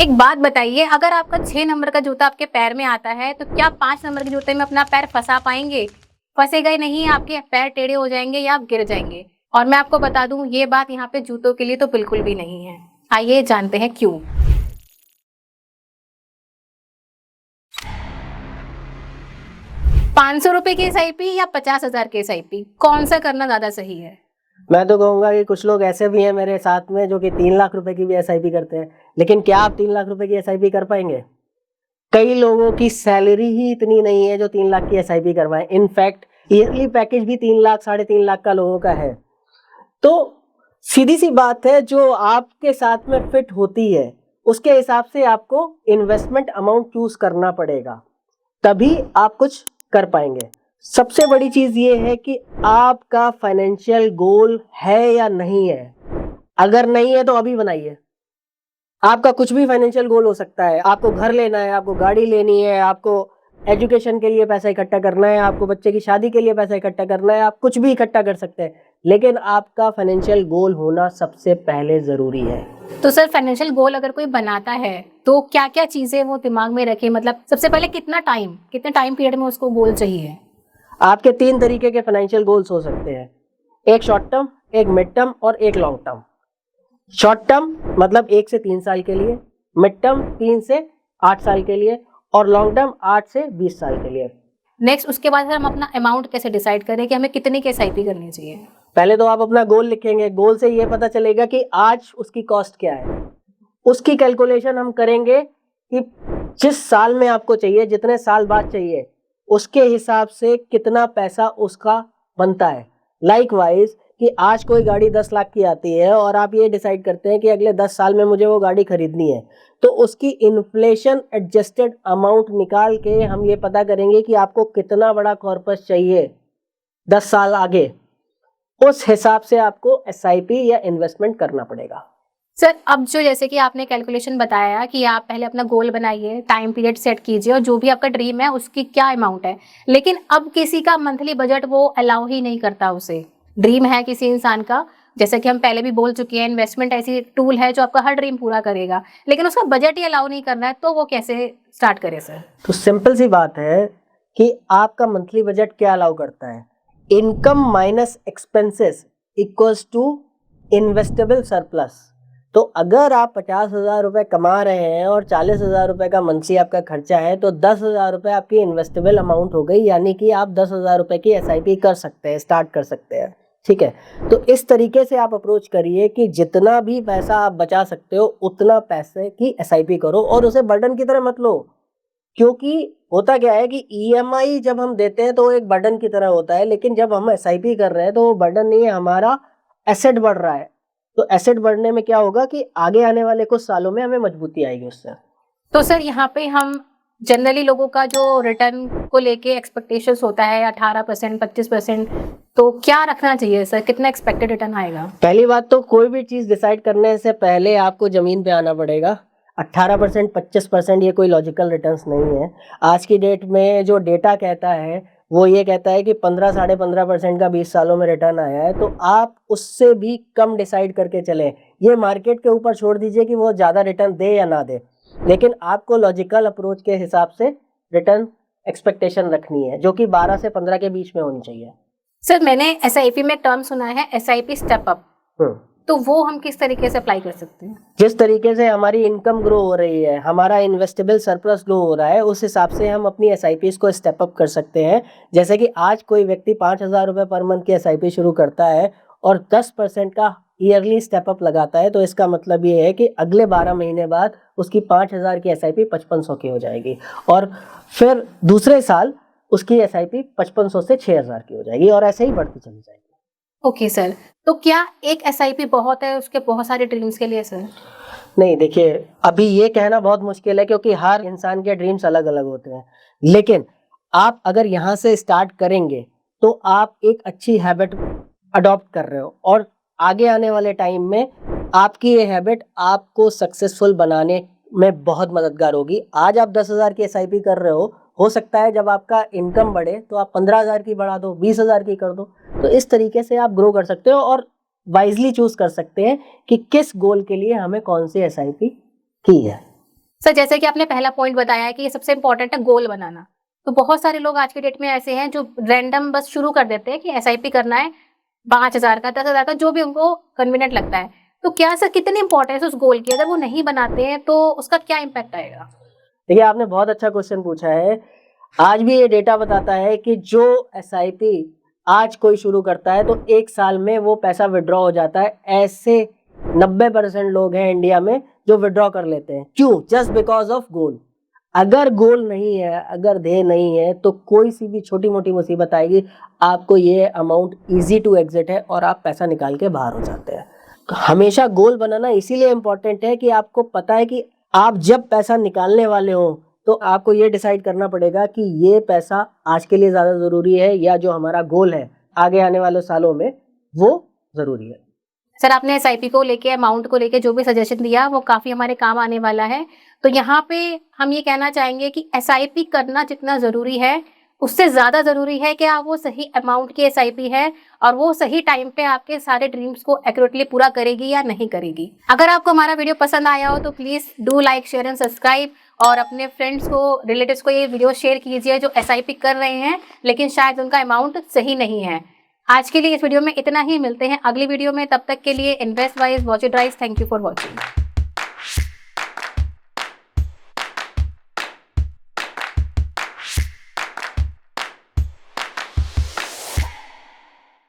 एक बात बताइए, अगर आपका 6 नंबर का जूता आपके पैर में आता है, तो क्या 5 नंबर के जूते में अपना पैर फँसा पाएँगे? फँसेगा ही नहीं, आपके पैर टेढ़े हो जाएँगे या आप गिर जाएँगे। और मैं आपको बता दूँ, ये बात यहाँ पे जूतों के लिए तो बिल्कुल भी नहीं है। आइए जानते हैं क्यों? ₹500 की एसआईपी या 50,000 की एसआईपी, कौन-सा करना ज़्यादा सही है? मैं तो कहूँगा कि कुछ लोग ऐसे भी हैं मेरे साथ में जो कि 3 लाख रुपए की भी एसआईपी करते हैं। लेकिन क्या आप 3 लाख रुपए की एसआईपी कर पाएँगे? कई लोगों की सैलरी ही इतनी नहीं है जो 3 लाख की एसआईपी करवाएँ। इनफैक्ट ईयरली पैकेज भी 3 लाख, साढ़े 3 लाख का लोगों का है। तो सीधी-सी बात है, जो आपके साथ में फिट होती है, उसके हिसाब से आपको इन्वेस्टमेंट अमाउंट चूज़ करना पड़ेगा। तभी आप कुछ कर पाएँगे। सबसे बड़ी चीज़ ये है कि आपका फाइनेंशियल गोल है या नहीं है? अगर नहीं है तो अभी बनाइए। आपका कुछ भी फाइनेंशियल गोल हो सकता है। आपको घर लेना है, आपको गाड़ी लेनी है, आपको एजुकेशन के लिए पैसा इकट्ठा करना है, आपको बच्चे की शादी के लिए पैसा इकट्ठा करना है, आप कुछ भी इकट्ठा कर सकते हैं। लेकिन आपका फाइनेंशियल गोल होना सबसे पहले ज़रूरी है। तो सर, फाइनेंशियल गोल अगर कोई बनाता है, तो क्या-क्या चीज़ें वो दिमाग में रखे? मतलब सबसे पहले कितने टाइम पीरियड में उसको गोल चाहिए? आपके 3 तरीके के फाइनेंशियल गोल्स हो सकते हैं। एक शॉर्ट टर्म, एक मिड टर्म और एक लॉन्ग टर्म। शॉर्ट टर्म मतलब 1 से 3 साल के लिए, मिड टर्म 3 से 8 साल के लिए और लॉन्ग टर्म 8 से 20 साल के लिए। नेक्स्ट उसके बाद हम अपना अमाउंट कैसे डिसाइड करें कि हमें कितने की एसआईपी करनी चाहिए? पहले तो आप अपना गोल लिखेंगे। गोल से ये पता चलेगा कि आज उसकी कॉस्ट क्या है। उसकी कैलकुलेशन हम करेंगे कि जिस साल में आपको चाहिए, जितने साल बाद चाहिए, उसके हिसाब से कितना पैसा उसका बनता है। लाइकवाइज़ कि आज कोई गाड़ी 10 लाख की आती है और आप ये डिसाइड करते हैं कि अगले 10 साल में मुझे वो गाड़ी खरीदनी है, तो उसकी इन्फ्लेशन एडजस्टेड अमाउंट निकाल के हम ये पता करेंगे कि आपको कितना बड़ा कॉर्पस चाहिए 10 साल आगे। उस हिसाब से आपको एसआईपी या इन्वेस्टमेंट करना पड़ेगा। सर, अब जो जैसे कि आपने कैलकुलेशन बताया कि आप पहले अपना गोल बनाइए, टाइम पीरियड सेट कीजिए और जो भी आपका ड्रीम है उसकी क्या अमाउंट है। लेकिन अब किसी का मंथली बजट वो अलाउ ही नहीं करता उसे। ड्रीम है किसी इंसान का, जैसा कि हम पहले भी बोल चुके हैं, इन्वेस्टमेंट ऐसी टूल है जो आपका हर ड्रीम पूरा करेगा। लेकिन उसका बजट ही अलाउ नहीं कर रहा है, तो वो कैसे स्टार्ट करे सर? तो सिंपल सी बात है कि आपका मंथली बजट क्या अलाउ करता है। Income minus expenses equals to investable surplus. तो अगर आप 50,000 रुपये कमा रहे हैं और 40,000 रुपये का मंथली आपका खर्चा है, तो 10,000 रुपये आपकी इन्वेस्टेबल अमाउंट हो गई, यानी कि आप 10,000 रुपये की एसआईपी कर सकते हैं, स्टार्ट कर सकते हैं। ठीक है, तो इस तरीके से आप अप्रोच करिए कि जितना भी पैसा आप बचा सकते हो उतना पैसे की एसआईपी करो और उसे बर्डन की तरह मत लो। क्योंकि होता क्या है कि ईएमआई जब हम देते हैं तो एक बर्डन की तरह होता है, लेकिन जब हम एसआईपी कर रहे हैं तो वो बर्डन नहीं है, हमारा एसेट बढ़ रहा है। तो एसेट बढ़ने में क्या होगा कि आगे आने वाले कुछ सालों में हमें मजबूती आएगी उससे। तो सर, यहाँ पे हम जनरली लोगों का जो रिटर्न को लेके एक्सपेक्टेशंस होता है 18%, 25%, तो क्या रखना चाहिए सर? कितना एक्सपेक्टेड रिटर्न आएगा? पहली बात तो कोई भी चीज़ डिसाइड करने से पहले आपको ज़मीन पे आना पड़ेगा। 18%, 25% ये कोई लॉजिकल रिटर्न्स नहीं है। आज की डेट में जो डेटा कहता है, वो ये कहता है कि 15, साढ़े 15% का 20 सालों में रिटर्न आया है, तो आप उससे भी कम डिसाइड करके चलें। ये मार्केट के ऊपर छोड़ दीजिए कि वो ज़्यादा रिटर्न दे या ना दे, लेकिन आपको लॉजिकल अप्रोच के हिसाब से रिटर्न एक्सपेक्टेशन रखनी है, जो कि 12 से 15 के बीच में होनी चाहिए। सर, मैंने एसआईपी में टर्म सुना है, एसआईपी स्टेप अप, हुँ। तो वो हम किस तरीके से अप्लाई कर सकते हैं? जिस तरीके से हमारी इनकम ग्रो हो रही है, हमारा इन्वेस्टेबल सरप्लस ग्रो हो रहा है, उस हिसाब से हम अपनी एसआईपीज़ को स्टेप अप कर सकते हैं। जैसे कि आज कोई व्यक्ति 5,000 रुपये पर मंथ की एसआईपी शुरू करता है और 10% का ईयरली स्टेप अप लगाता है, तो इसका मतलब ये है कि अगले 12 महीने बाद उसकी 5,000 की एसआईपी 5500 की हो जाएगी और फिर दूसरे साल उसकी एसआईपी 5500 से 6,000 की हो जाएगी और ऐसे ही बढ़ती चली जाएगी। ओके सर, तो क्या एक एसआईपी बहुत है उसके बहुत सारे ड्रीम्स के लिए सर? नहीं, देखिए, अभी ये कहना बहुत मुश्किल है क्योंकि हर इंसान के ड्रीम्स अलग-अलग होते हैं। लेकिन आप अगर यहाँ से स्टार्ट करेंगे, तो आप एक अच्छी हैबिट अडॉप्ट कर रहे हो और आगे आने वाले टाइम में आपकी ये हैबिट आपको सक्सेसफुल बनाने में बहुत मददगार होगी। आज आप 10,000 की एसआईपी कर रहे हो सकता है जब आपका इनकम बढ़े तो आप 15,000 की बढ़ा दो, 20,000 की कर दो। तो इस तरीके से आप ग्रो कर सकते हो और वाइज़ली चूज़ कर सकते हैं कि किस गोल के लिए हमें कौन सी एसआईपी की है। सर जैसे कि आपने पहला पॉइंट बताया कि ये सबसे इम्पोर्टेंट है गोल बनाना। तो बहुत सारे लोग आज के डेट में ऐसे हैं जो रैंडम बस शुरू कर देते हैं कि एसआईपी करना है 5,000 का, 10,000 का, जो भी उनको कन्वीनिएंट लगता है। तो क्या सर कितनी इंपॉर्टेंस है उस गोल की? अगर वो नहीं बनाते हैं तो उसका क्या इम्पैक्ट आएगा? देखिए, आपने बहुत अच्छा क्वेश्चन पूछा है। आज भी ये डेटा बताता है कि जो एसआईपी आज कोई शुरू करता है तो 1 साल में वो पैसा विथड्रॉ हो जाता है। ऐसे 90% लोग हैं इंडिया में जो विथड्रॉ कर लेते हैं। क्यों? Just because of goal. अगर गोल नहीं है, अगर ध्येय नहीं है, तो कोई सी भी छोटी-मोटी मुसीबत आएगी, आपको ये अमाउंट ईज़ी टू एग्ज़िट है और आप पैसा निकाल के बाहर हो जाते हैं। हमेशा गोल बनाना इसीलिए इम्पोर्टेंट है कि आपको पता है कि आप जब पैसा निकालने वाले हो, तो आपको ये डिसाइड करना पड़ेगा कि ये पैसा आज के लिए ज़्यादा ज़रूरी है या जो हमारा गोल है, आगे आने वाले सालों में, वो ज़रूरी है। सर आपने एसआईपी को लेके, अमाउंट को लेके जो भी सजेशन दिया वो काफ़ी हमारे काम आने वाला है। तो यहाँ पे हम ये कहना चाहेंगे कि एसआईपी करना जितना ज़रूरी है, उससे ज़्यादा ज़रूरी है कि आप वो सही अमाउंट की एसआईपी है और वो सही टाइम पे आपके सारे ड्रीम्स को एक्यूरेटली पूरा करेगी या नहीं करेगी। अगर आपको हमारा वीडियो पसंद आया हो तो please do like, share and subscribe और अपने फ्रेंड्स को, रिलेटिव्स को ये वीडियो शेयर कीजिए जो एसआईपी कर रहे हैं लेकिन शायद उनका अमाउंट सही नहीं है। आज के लिए इस वीडियो में इतना ही, मिलते हैं अगली वीडियो में। तब तक के लिए invest wise, watch it rise. Thank you for watching.